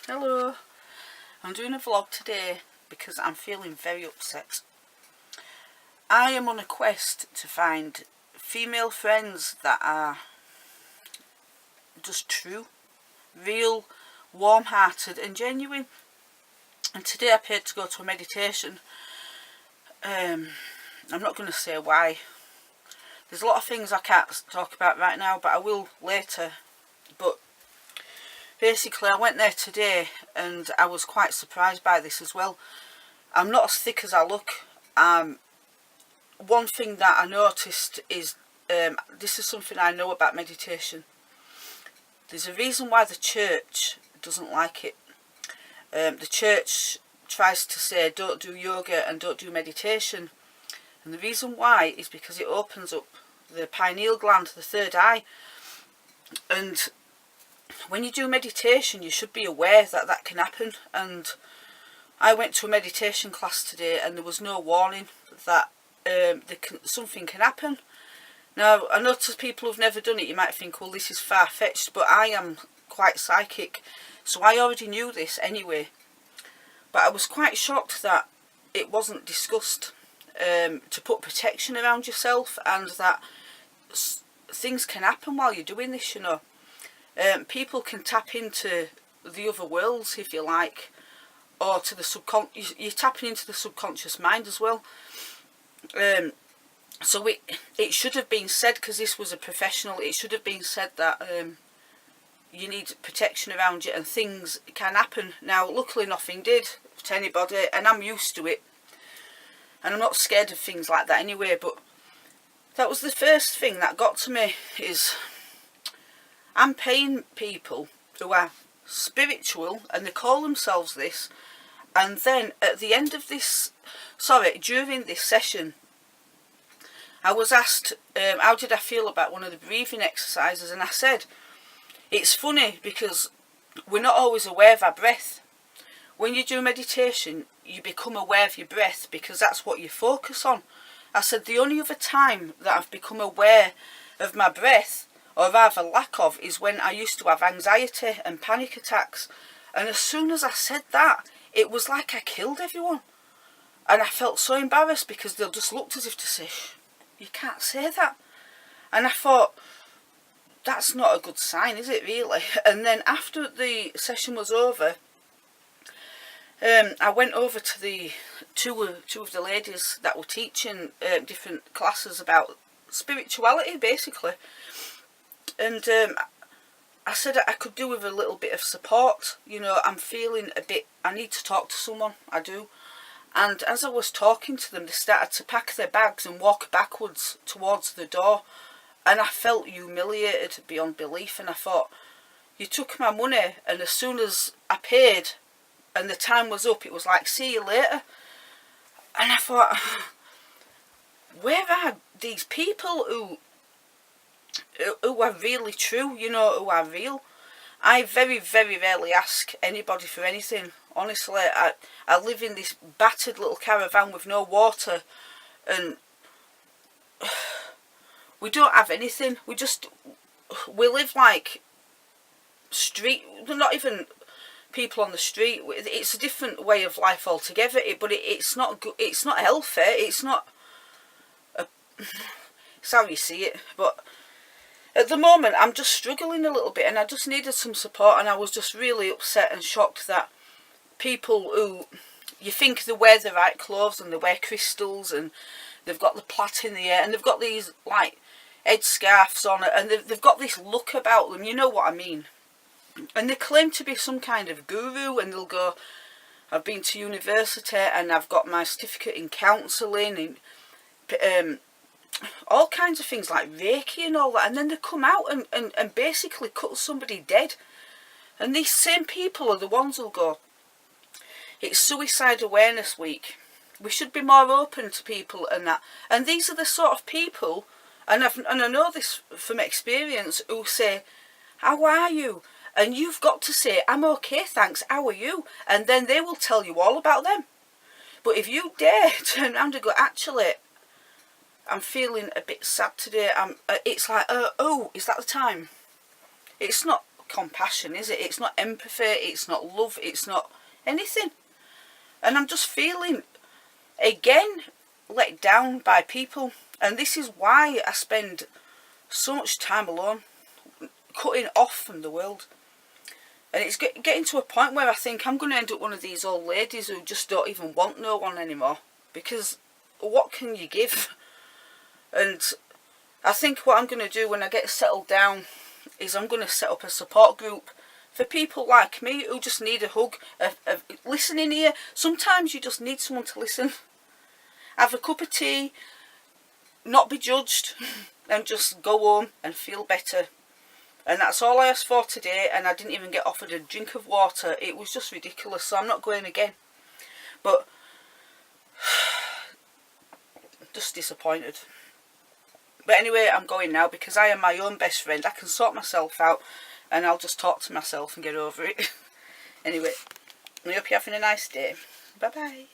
Hello, I'm doing a vlog today because I'm feeling very upset. I am on a quest to find female friends that are just true, real, warm-hearted and genuine. And today I paid to go to a meditation. I'm not going to say why. There's a lot of things I can't talk about right now, but I will later. But basically I went there today and I was quite surprised by this as well. I'm not as thick as I look. One thing that I noticed is, this is something I know about meditation. There's a reason why the church doesn't like it. The church tries to say don't do yoga and don't do meditation. And the reason why is because it opens up the pineal gland, the third eye. And when you do meditation, you should be aware that that can happen. And I went to a meditation class today and there was no warning that something can happen. Now, I know to people who've never done it, you might think, well, this is far-fetched, but I am quite psychic, so I already knew this anyway. But I was quite shocked that it wasn't discussed, to put protection around yourself, and that things can happen while you're doing this, you know. People can tap into the other worlds, if you like, or to the you're tapping into the subconscious mind as well. So it should have been said, because this was a professional, it should have been said that you need protection around you and things can happen. Now, luckily nothing did to anybody, and I'm used to it. And I'm not scared of things like that anyway, but that was the first thing that got to me, is I'm paying people who are spiritual, and they call themselves this, and then at the end of this, during this session, I was asked, how did I feel about one of the breathing exercises, and I said, it's funny because we're not always aware of our breath. When you do meditation, you become aware of your breath because that's what you focus on. I said, the only other time that I've become aware of my breath, or rather lack of, is when I used to have anxiety and panic attacks. And as soon as I said that, it was like I killed everyone. And I felt so embarrassed because they just looked as if to say, you can't say that. And I thought, that's not a good sign, is it really? And then after the session was over, I went over to the two of the ladies that were teaching different classes about spirituality, basically. And I said I could do with a little bit of support. You know, I'm feeling a bit, I need to talk to someone, I do. And as I was talking to them, they started to pack their bags and walk backwards towards the door. And I felt humiliated beyond belief. And I thought, you took my money, and as soon as I paid and the time was up, it was like, see you later. And I thought, where are these people who are really true, you know, who are real? I very, very rarely ask anybody for anything. Honestly, I live in this battered little caravan with no water, and we don't have anything. We live like street, not even people on the street. It's a different way of life altogether, but it's not good, it's not healthy, it's not it's how you see it. But at the moment I'm just struggling a little bit, and I just needed some support. And I was just really upset and shocked that people who you think they wear the right clothes and they wear crystals and they've got the plait in the hair and they've got these like head scarves on it, and they've got this look about them, you know what I mean, and they claim to be some kind of guru, and they'll go, I've been to university and I've got my certificate in counselling and all kinds of things like Reiki and all that, and then they come out and basically cut somebody dead. And these same people are the ones who'll go, it's Suicide Awareness Week, we should be more open to people and that. And these are the sort of people, and I know this from experience, who say, how are you? And you've got to say, I'm okay, thanks, how are you? And then they will tell you all about them. But if you dare turn around and go, actually, I'm feeling a bit sad today, it's like, oh, is that the time? It's not, compassion, is it? It's not empathy, it's not love, it's not anything. And I'm just feeling, again, let down by people. And this is why I spend so much time alone, cutting off from the world. And it's getting to a point where I think I'm going to end up one of these old ladies who just don't even want no one anymore. Because what can you give? And I think what I'm going to do when I get settled down is I'm going to set up a support group for people like me who just need a hug, a listening ear. Sometimes you just need someone to listen. Have a cup of tea, not be judged, and just go home and feel better. And that's all I asked for today, and I didn't even get offered a drink of water. It was just ridiculous, so I'm not going again. But just disappointed. But anyway, I'm going now because I am my own best friend. I can sort myself out, and I'll just talk to myself and get over it. Anyway, I hope you're having a nice day. Bye bye.